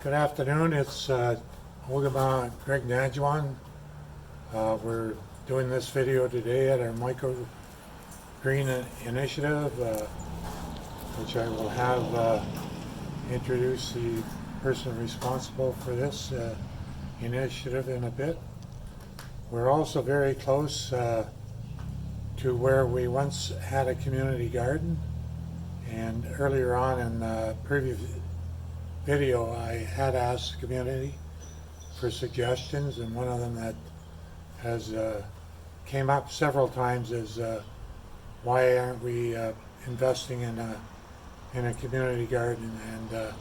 Good afternoon. It's Greg Nadjiwon. We're doing this video today at our microgreen initiative, which I will have introduce the person responsible for this initiative in a bit. We're also very close to where we once had a community garden, and earlier on in the previous video I had asked the community for suggestions, and one of them that has came up several times is why aren't we investing in a community garden? And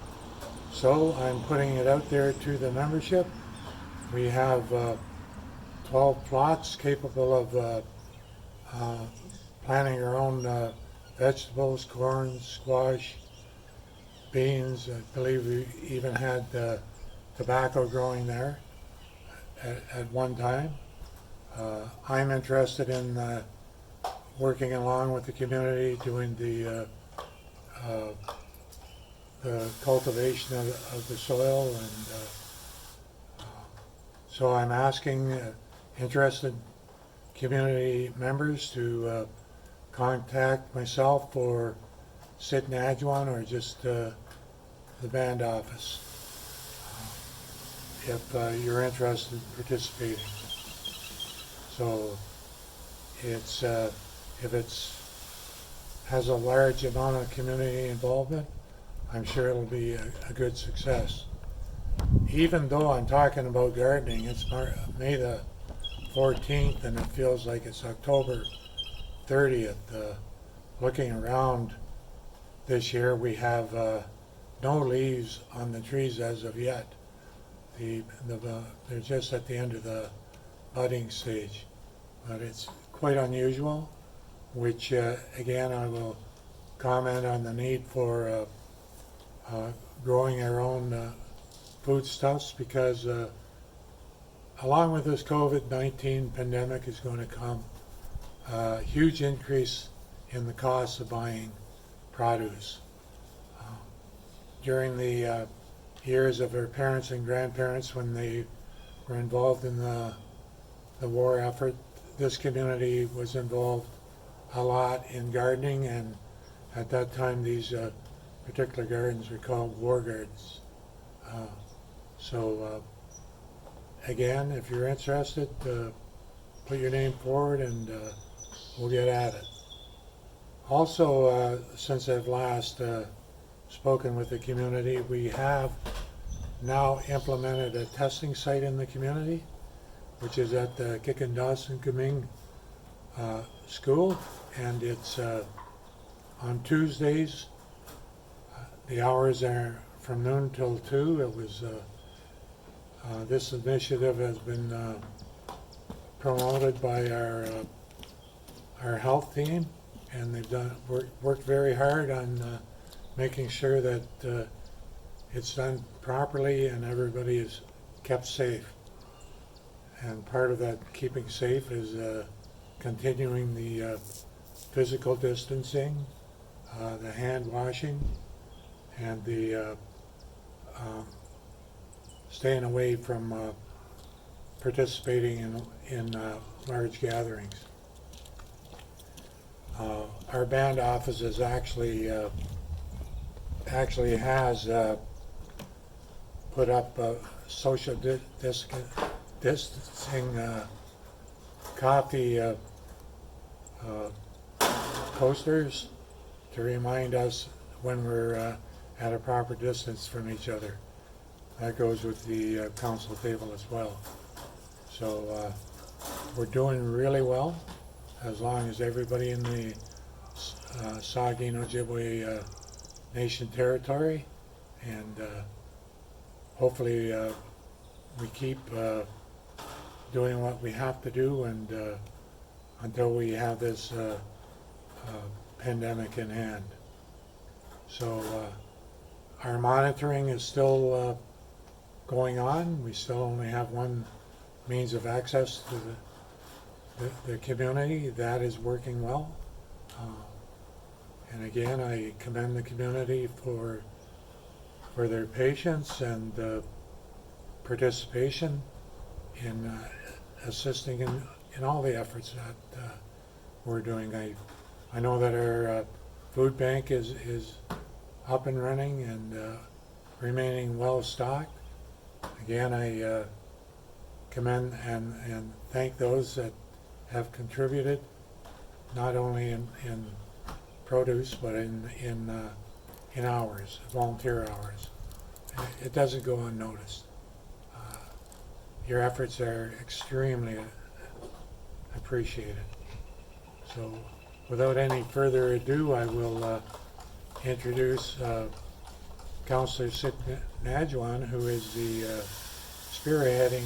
so I'm putting it out there to the membership. We have 12 plots capable of planting our own vegetables, corn, squash, beans. I believe we even had tobacco growing there at one time. I'm interested in working along with the community, doing the cultivation of the soil, and so I'm asking interested community members to contact myself or Sid Nadjiwon, or just the band office if you're interested in participating. So it's if has a large amount of community involvement, I'm sure it'll be a good success. Even though I'm talking about gardening, it's May the 14th and it feels like it's October 30th. Looking around this year, we have no leaves on the trees as of yet. They're just at the end of the budding stage, but it's quite unusual, which again I will comment on the need for growing our own foodstuffs, because along with this COVID-19 pandemic is going to come a huge increase in the cost of buying produce. During the years of our parents and grandparents, when they were involved in the war effort, this community was involved a lot in gardening, and at that time these particular gardens were called war gardens. So again, if you're interested, put your name forward and we'll get at it. Also, since I've last spoken with the community, we have now implemented a testing site in the community, which is at the Kickendawson-Gaming school, and it's on Tuesdays. The hours are from noon till 2. It was this initiative has been promoted by our health team, and they've worked very hard on making sure that it's done properly and everybody is kept safe. And part of that keeping safe is continuing the physical distancing, the hand washing, and the staying away from participating in large gatherings. Our band office is actually has put up social distancing coffee posters to remind us when we're at a proper distance from each other. That goes with the council table as well. So we're doing really well, as long as everybody in the Saugeen Ojibwe Nation territory, and hopefully we keep doing what we have to do, and until we have this pandemic in hand. So our monitoring is still going on. We still only have one means of access to the community. That is working well. And again, I commend the community for for their patience and participation in assisting in all the efforts that we're doing. I know that our food bank is up and running and remaining well stocked. Again, I commend and thank those that have contributed, not only in produce but in hours, volunteer hours. It doesn't go unnoticed. Your efforts are extremely appreciated. So, without any further ado, I will introduce Councillor Nadjiwon, who is the spearheading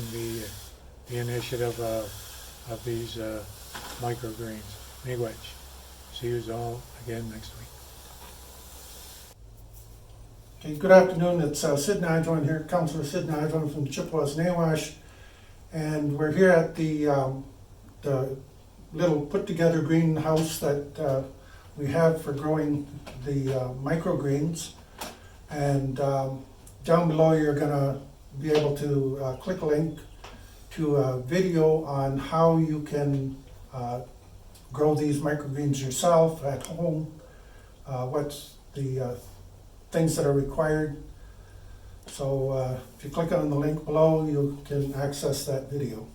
the initiative of these microgreens. Miigwech. See you all again next week. Okay, good afternoon. It's Sid Nadjiwon here, Councillor Sid Nadjiwon from Chippewas, Nawash, and we're here at the little put-together greenhouse that we have for growing the microgreens. And down below, you're going to be able to click a link to a video on how you can grow these microgreens yourself at home. What's the things that are required. So if you click on the link below, you can access that video.